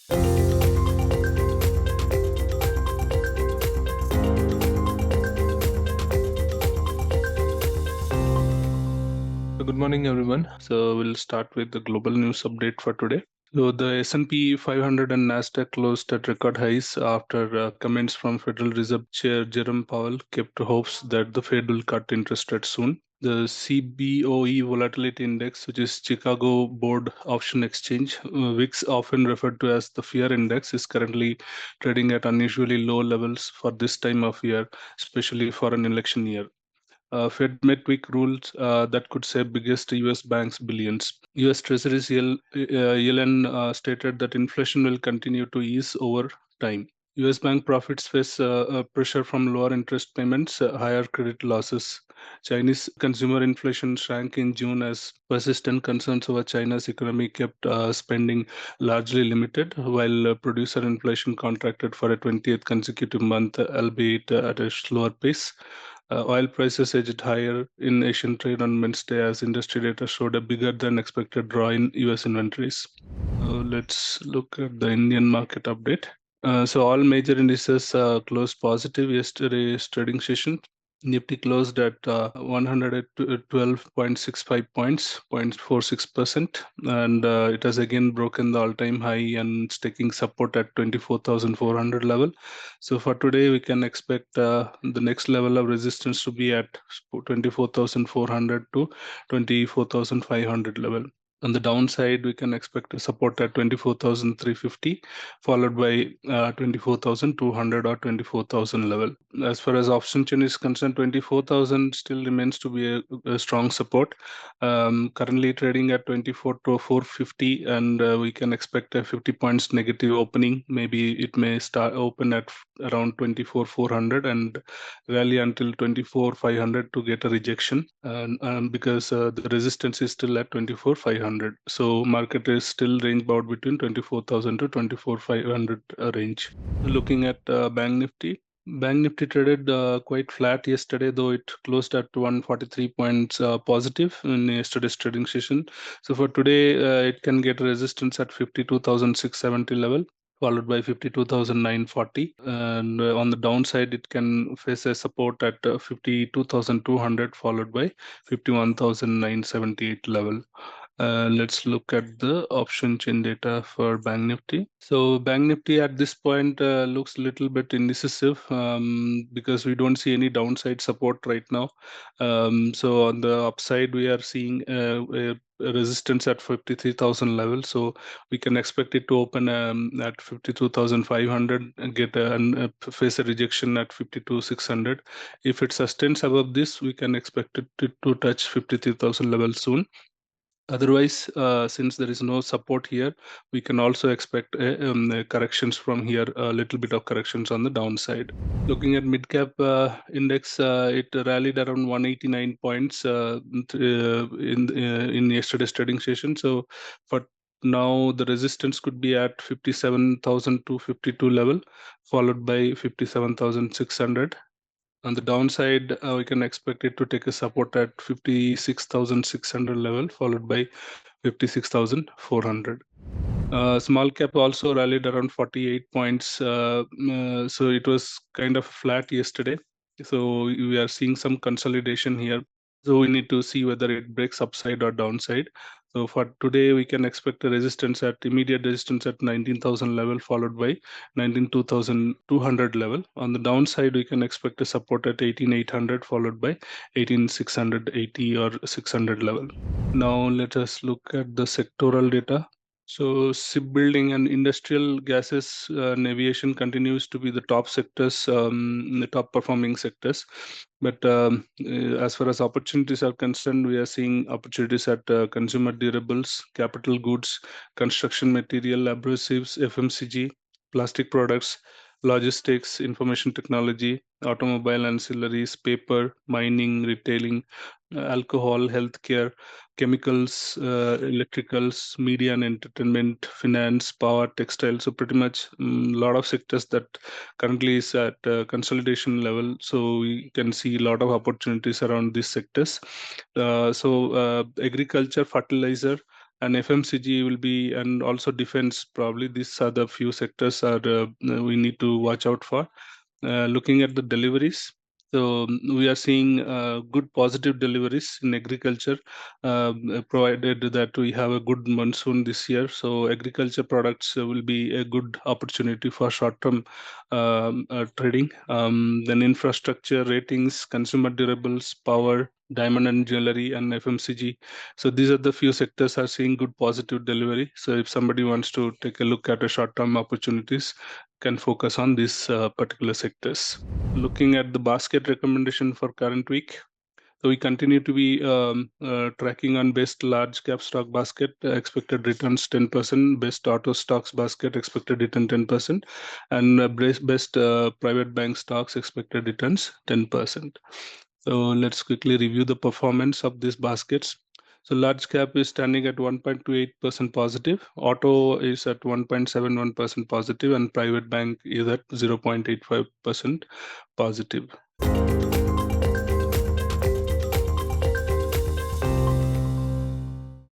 So good morning, everyone. So we'll start with the global news update for today. So the S&P 500 and Nasdaq closed at record highs after comments from Federal Reserve Chair Jerome Powell kept hopes that the Fed will cut interest rates soon. The CBOE Volatility Index, which is Chicago Board Option Exchange, VIX, often referred to as the Fear Index, is currently trading at unusually low levels for this time of year, especially for an election year. Fed met weak rules that could save biggest U.S. banks billions. U.S. Treasury's Yellen stated that inflation will continue to ease over time. U.S. bank profits face pressure from lower interest payments, higher credit losses. Chinese consumer inflation shrank in June as persistent concerns over China's economy kept spending largely limited, while producer inflation contracted for a 20th consecutive month, albeit at a slower pace. Oil prices edged higher in Asian trade on Wednesday as industry data showed a bigger than expected draw in US inventories. Let's look at the Indian market update. So all major indices closed positive yesterday's trading session. Nifty closed at 112.65 points, 0.46%, and it has again broken the all-time high and taking support at 24,400 level. So for today, we can expect the next level of resistance to be at 24,400 to 24,500 level. On the downside, we can expect a support at 24,350, followed by 24,200 or 24,000 level. As far as option chain is concerned, 24,000 still remains to be a strong support. Currently trading at 24 to 450, and we can expect a 50 points negative opening. Maybe it may start open at around 24,400 and rally until 24,500 to get a rejection, and because the resistance is still at 24,500. So market is still range bound between 24,000 to 24,500 range. Looking at Bank Nifty. Bank Nifty traded quite flat yesterday, though it closed at 143 points positive in yesterday's trading session. So for today, it can get resistance at 52,670 level, followed by 52,940. And on the downside, it can face a support at 52,200, followed by 51,978 level. Let's look at the option chain data for Bank Nifty. So Bank Nifty at this point looks a little bit indecisive because we don't see any downside support right now. So on the upside, we are seeing a resistance at 53,000 level. So we can expect it to open at 52,500 and get and face a rejection at 52,600. If it sustains above this, we can expect it to touch 53,000 level soon. Otherwise, since there is no support here, we can also expect corrections from here, a little bit of corrections on the downside. Looking at mid-cap index, it rallied around 189 points in yesterday's trading session. So for now, the resistance could be at 57,252 level, followed by 57,600. On the downside, we can expect it to take a support at 56,600 level, followed by 56,400. Small cap also rallied around 48 points. So it was kind of flat yesterday. So we are seeing some consolidation here. So we need to see whether it breaks upside or downside. So for today, we can expect a resistance at immediate resistance at 19,000 level, followed by 19,200 level. On the downside, we can expect a support at 18,800, followed by 18,680 or 600 level. Now let us look at the sectoral data. So shipbuilding and industrial gases and aviation continues to be the top sectors, the top performing sectors. But as far as opportunities are concerned, we are seeing opportunities at consumer durables, capital goods, construction material, abrasives, FMCG, plastic products, logistics, information technology, automobile ancillaries, paper, mining, retailing, alcohol, healthcare, chemicals, electricals, media and entertainment, finance, power, textile. So pretty much a lot of sectors that currently is at consolidation level. So we can see a lot of opportunities around these sectors. So agriculture, fertilizer, and FMCG will be, and also defense probably. These are the few sectors are we need to watch out for. Looking at the deliveries, so we are seeing good positive deliveries in agriculture, provided that we have a good monsoon this year. So agriculture products will be a good opportunity for short-term trading. Then infrastructure, ratings, consumer durables, power, diamond and jewelry, and FMCG. So these are the few sectors are seeing good positive delivery. So if somebody wants to take a look at a short-term opportunities, can focus on these particular sectors. Looking at the basket recommendation for current week, so we continue to be tracking on best large cap stock basket, expected returns 10%, best auto stocks basket, expected return 10%, and best private bank stocks, expected returns 10%. So let's quickly review the performance of these baskets. So large cap is standing at 1.28% positive, auto is at 1.71% positive, and private bank is at 0.85% positive.